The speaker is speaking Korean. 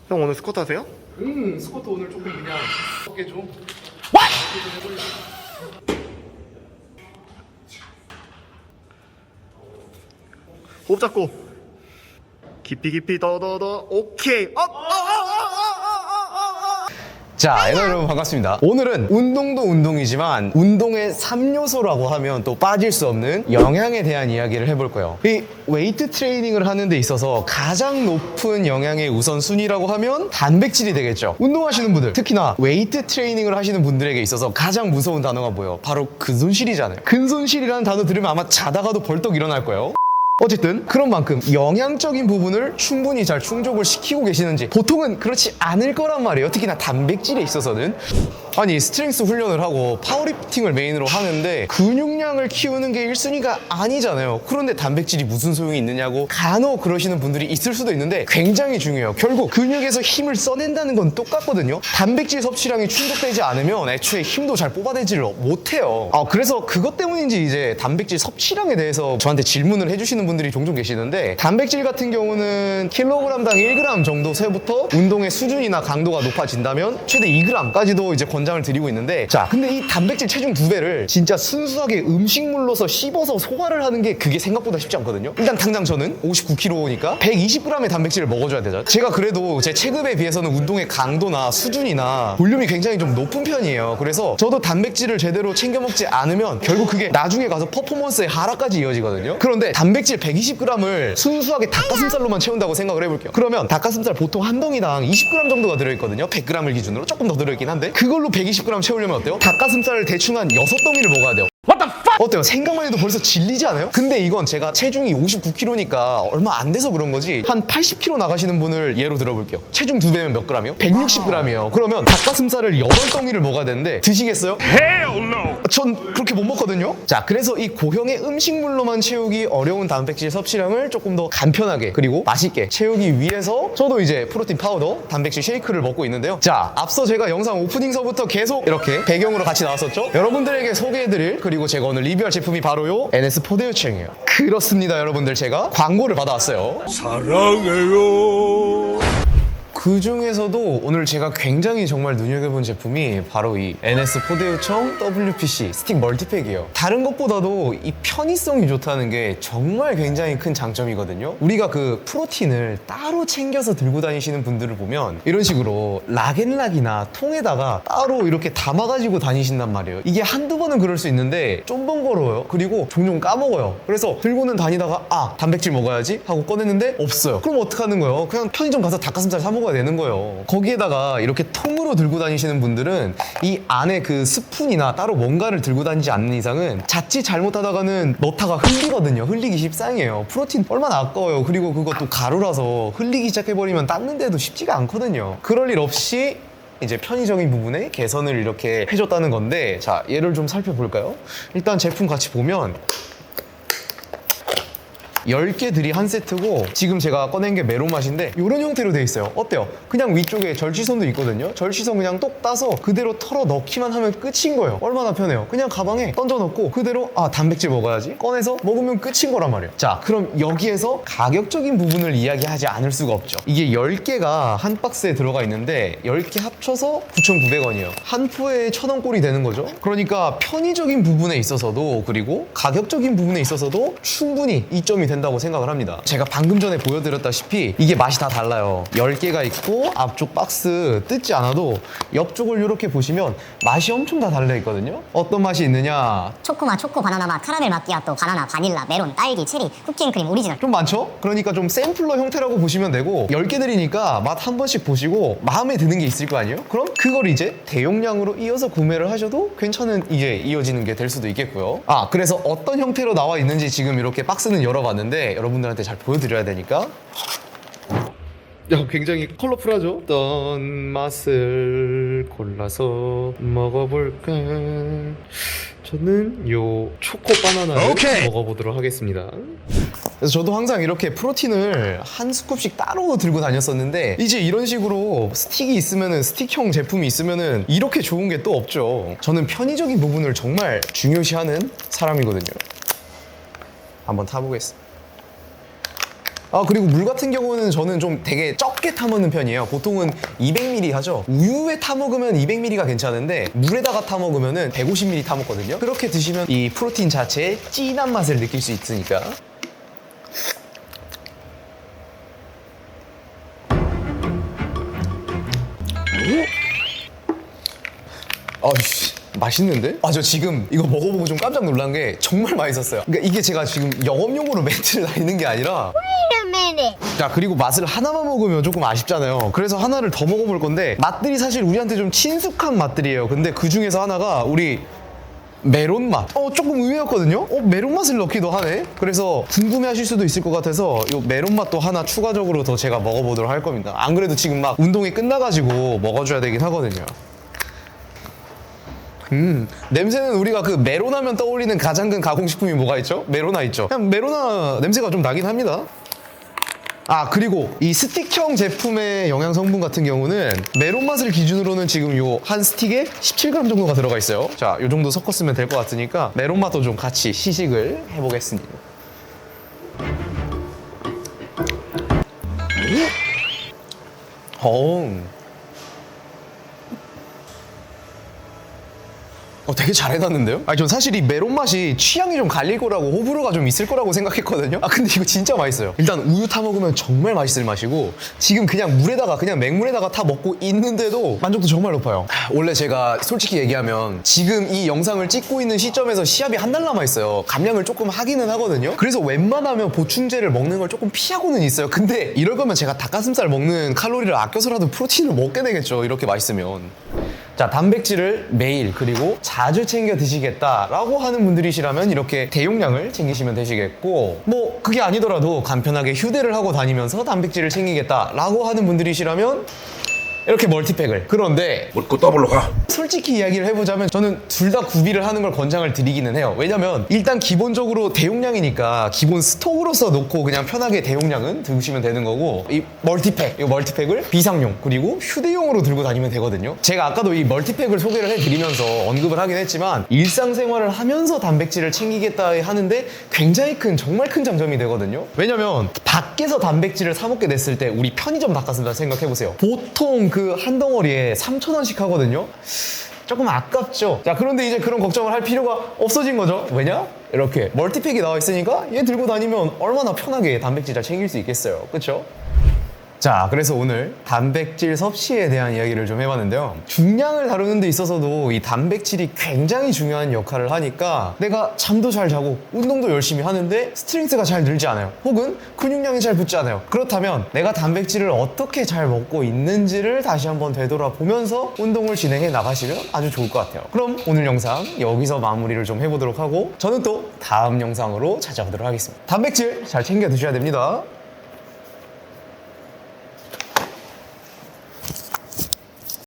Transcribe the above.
형 오늘 스쿼트 하세요? 스쿼트 오늘 조금 그냥 어깨 좀 해볼래. 호흡 잡고 깊이 더더더. 오케이. 자, 여러분 반갑습니다. 오늘은 운동도 운동이지만 운동의 3요소라고 하면 또 빠질 수 없는 영양에 대한 이야기를 해볼 거예요. 이 웨이트 트레이닝을 하는 데 있어서 가장 높은 영양의 우선순위라고 하면 단백질이 되겠죠. 운동하시는 분들, 특히나 웨이트 트레이닝을 하시는 분들에게 있어서 가장 무서운 단어가 뭐예요? 바로 근손실이잖아요. 근손실이라는 단어 들으면 아마 자다가도 벌떡 일어날 거예요. 어쨌든 그런 만큼 영양적인 부분을 충분히 잘 충족을 시키고 계시는지 보통은 그렇지 않을 거란 말이에요. 특히나 단백질에 있어서는. 아니 스트렝스 훈련을 하고 파워리프팅을 메인으로 하는데 근육량을 키우는 게 1순위가 아니잖아요. 그런데 단백질이 무슨 소용이 있느냐고 간혹 그러시는 분들이 있을 수도 있는데 굉장히 중요해요. 결국 근육에서 힘을 써낸다는 건 똑같거든요. 단백질 섭취량이 충족되지 않으면 애초에 힘도 잘 뽑아내지를 못해요. 그래서 그것 때문인지 이제 단백질 섭취량에 대해서 저한테 질문을 해주시는 분들이 종종 계시는데, 단백질 같은 경우는 킬로그램당 1g 정도서부터 운동의 수준이나 강도가 높아진다면 최대 2g까지도 이제 권장을 드리고 있는데, 자 근데 이 단백질 체중 2배를 진짜 순수하게 음식물로서 씹어서 소화를 하는 게 그게 생각보다 쉽지 않거든요. 일단 당장 저는 59kg니까 120g의 단백질을 먹어줘야 되죠. 제가 그래도 제 체급에 비해서는 운동의 강도나 수준이나 볼륨이 굉장히 좀 높은 편이에요. 그래서 저도 단백질을 제대로 챙겨 먹지 않으면 결국 그게 나중에 가서 퍼포먼스의 하락까지 이어지거든요. 그런데 단백질 120g을 순수하게 닭가슴살로만 채운다고 생각을 해볼게요. 그러면 닭가슴살 보통 한 덩이당 20g 정도가 들어있거든요. 100g을 기준으로 조금 더 들어있긴 한데, 그걸로 120g 채우려면 어때요? 닭가슴살을 대충 한 6덩이를 먹어야 돼요. 어때요? 생각만 해도 벌써 질리지 않아요? 근데 이건 제가 체중이 59kg니까 얼마 안 돼서 그런 거지, 한 80kg 나가시는 분을 예로 들어볼게요. 체중 2배면 몇 g이요? 160g이에요. 그러면 닭가슴살을 8덩이를 먹어야 되는데 드시겠어요? Hell no. 전 그렇게 못 먹거든요. 자, 그래서 이 고형의 음식물로만 채우기 어려운 단백질 섭취량을 조금 더 간편하게 그리고 맛있게 채우기 위해서 저도 이제 프로틴 파우더, 단백질 쉐이크를 먹고 있는데요. 자, 앞서 제가 영상 오프닝서부터 계속 이렇게 배경으로 같이 나왔었죠. 여러분들에게 소개해드릴, 그리고 제가 오늘 리뷰할 제품이 바로요 NS 포대유청이에요. 그렇습니다, 여러분들. 제가 광고를 받아왔어요. 사랑해요. 그 중에서도 오늘 제가 굉장히 정말 눈여겨본 제품이 바로 이 NS 포대요청 WPC 스틱 멀티팩이에요. 다른 것보다도 이 편의성이 좋다는 게 정말 굉장히 큰 장점이거든요. 우리가 그 프로틴을 따로 챙겨서 들고 다니시는 분들을 보면 이런 식으로 락앤락이나 통에다가 따로 이렇게 담아가지고 다니신단 말이에요. 이게 한두 번은 그럴 수 있는데 좀 번거로워요. 그리고 종종 까먹어요. 그래서 들고는 다니다가 단백질 먹어야지 하고 꺼냈는데 없어요. 그럼 어떡하는 거예요? 그냥 편의점 가서 닭가슴살 사 먹어야 되는 거예요. 거기에다가 이렇게 통으로 들고 다니시는 분들은 이 안에 그 스푼이나 따로 뭔가를 들고 다니지 않는 이상은 자칫 잘못하다가는 넣다가 흘리거든요. 흘리기 십상이에요. 프로틴 얼마나 아까워요. 그리고 그것도 가루라서 흘리기 시작해버리면 닦는데도 쉽지가 않거든요. 그럴 일 없이 이제 편의적인 부분에 개선을 이렇게 해줬다는 건데, 자 얘를 좀 살펴볼까요? 일단 제품 같이 보면 10개들이 한 세트고, 지금 제가 꺼낸 게 메론 맛인데 이런 형태로 돼 있어요. 어때요? 그냥 위쪽에 절취선도 있거든요. 절취선 그냥 똑 따서 그대로 털어 넣기만 하면 끝인 거예요. 얼마나 편해요. 그냥 가방에 던져 넣고 그대로 단백질 먹어야지 꺼내서 먹으면 끝인 거란 말이에요. 자, 그럼 여기에서 가격적인 부분을 이야기하지 않을 수가 없죠. 이게 10개가 한 박스에 들어가 있는데 10개 합쳐서 9,900원이에요. 한 포에 1,000원 꼴이 되는 거죠. 그러니까 편의적인 부분에 있어서도 그리고 가격적인 부분에 있어서도 충분히 이점이 된다고 생각을 합니다. 제가 방금 전에 보여드렸다시피 이게 맛이 다 달라요. 10개가 있고 앞쪽 박스 뜯지 않아도 옆쪽을 이렇게 보시면 맛이 엄청 다 달려있거든요. 어떤 맛이 있느냐? 초코맛, 초코 바나나 맛, 카라멜 마끼아또, 바나나, 바닐라, 메론, 딸기, 체리, 쿠키앤크림 오리지널. 좀 많죠? 그러니까 좀 샘플러 형태라고 보시면 되고, 10개들이니까 맛 한 번씩 보시고 마음에 드는 게 있을 거 아니에요? 그럼 그걸 이제 대용량으로 이어서 구매를 하셔도 괜찮은 이게 이어지는 게 될 수도 있겠고요. 그래서 어떤 형태로 나와 있는지 지금 이렇게 박스는 열어봤는데 여러분들한테 잘 보여드려야 되니까. 굉장히 컬러풀하죠? 어떤 맛을 골라서 먹어볼까? 저는 요 초코 바나나를 먹어보도록 하겠습니다. 그래서 저도 항상 이렇게 프로틴을 한 스쿱씩 따로 들고 다녔었는데, 이제 이런 식으로 스틱이 있으면은, 스틱형 제품이 있으면은 이렇게 좋은 게 또 없죠. 저는 편의적인 부분을 정말 중요시하는 사람이거든요. 한번 타보겠습니다. 아, 그리고 물 같은 경우는 저는 좀 되게 적게 타먹는 편이에요. 보통은 200ml 하죠. 우유에 타먹으면 200ml가 괜찮은데 물에다가 타먹으면 150ml 타먹거든요. 그렇게 드시면 이 프로틴 자체의 진한 맛을 느낄 수 있으니까. 아이씨, 맛있는데? 아, 저 지금 이거 먹어보고 좀 깜짝 놀란 게 정말 맛있었어요. 그러니까 이게 제가 지금 영업용으로 멘트를 날리는 게 아니라. 자, 그리고 맛을 하나만 먹으면 조금 아쉽잖아요. 그래서 하나를 더 먹어볼 건데 맛들이 사실 우리한테 좀 친숙한 맛들이에요. 근데 그 중에서 하나가 우리 메론 맛. 조금 의외였거든요? 메론 맛을 넣기도 하네? 그래서 궁금해 하실 수도 있을 것 같아서 이 메론 맛도 하나 추가적으로 더 제가 먹어보도록 할 겁니다. 안 그래도 지금 막 운동이 끝나가지고 먹어줘야 되긴 하거든요. 냄새는 우리가 그 메로나면 떠올리는 가장 큰 가공식품이 뭐가 있죠? 메로나 있죠? 그냥 메로나 냄새가 좀 나긴 합니다. 아, 그리고 이 스틱형 제품의 영양 성분 같은 경우는 메론 맛을 기준으로는 지금 요 한 스틱에 17g 정도가 들어가 있어요. 자, 요 정도 섞었으면 될 것 같으니까 메론 맛도 좀 같이 시식을 해보겠습니다. 되게 잘 해놨는데요? 아니, 전 사실 이 메론 맛이 취향이 좀 갈릴 거라고, 호불호가 좀 있을 거라고 생각했거든요? 아, 근데 이거 진짜 맛있어요. 일단 우유 타 먹으면 정말 맛있을 맛이고, 지금 그냥 물에다가, 그냥 맹물에다가 타 먹고 있는데도 만족도 정말 높아요. 원래 제가 솔직히 얘기하면 지금 이 영상을 찍고 있는 시점에서 시합이 한 달 남아있어요. 감량을 조금 하기는 하거든요? 그래서 웬만하면 보충제를 먹는 걸 조금 피하고는 있어요. 근데 이럴 거면 제가 닭가슴살 먹는 칼로리를 아껴서라도 프로틴을 먹게 되겠죠. 이렇게 맛있으면. 자, 단백질을 매일 그리고 자주 챙겨 드시겠다라고 하는 분들이시라면 이렇게 대용량을 챙기시면 되시겠고, 뭐 그게 아니더라도 간편하게 휴대를 하고 다니면서 단백질을 챙기겠다라고 하는 분들이시라면 이렇게 멀티팩을. 그런데 묻고 더블로 가. 솔직히 이야기를 해보자면 저는 둘 다 구비를 하는 걸 권장을 드리기는 해요. 왜냐면 일단 기본적으로 대용량이니까 기본 스톡으로서 놓고 그냥 편하게 대용량은 드시면 되는 거고, 이 멀티팩을 비상용 그리고 휴대용으로 들고 다니면 되거든요. 제가 아까도 이 멀티팩을 소개를 해드리면서 언급을 하긴 했지만 일상생활을 하면서 단백질을 챙기겠다 하는데 굉장히 정말 큰 장점이 되거든요. 왜냐면 밖에서 단백질을 사 먹게 됐을 때 우리 편의점 닭가슴살 생각해보세요. 보통 그 한 덩어리에 3,000원씩 하거든요. 조금 아깝죠. 자, 그런데 이제 그런 걱정을 할 필요가 없어진 거죠. 왜냐? 이렇게 멀티팩이 나와 있으니까 얘 들고 다니면 얼마나 편하게 단백질 잘 챙길 수 있겠어요. 그쵸? 자, 그래서 오늘 단백질 섭취에 대한 이야기를 좀 해봤는데요. 중량을 다루는 데 있어서도 이 단백질이 굉장히 중요한 역할을 하니까 내가 잠도 잘 자고 운동도 열심히 하는데 스트렝스가 잘 늘지 않아요. 혹은 근육량이 잘 붙지 않아요. 그렇다면 내가 단백질을 어떻게 잘 먹고 있는지를 다시 한번 되돌아보면서 운동을 진행해 나가시면 아주 좋을 것 같아요. 그럼 오늘 영상 여기서 마무리를 좀 해보도록 하고 저는 또 다음 영상으로 찾아오도록 하겠습니다. 단백질 잘 챙겨 드셔야 됩니다.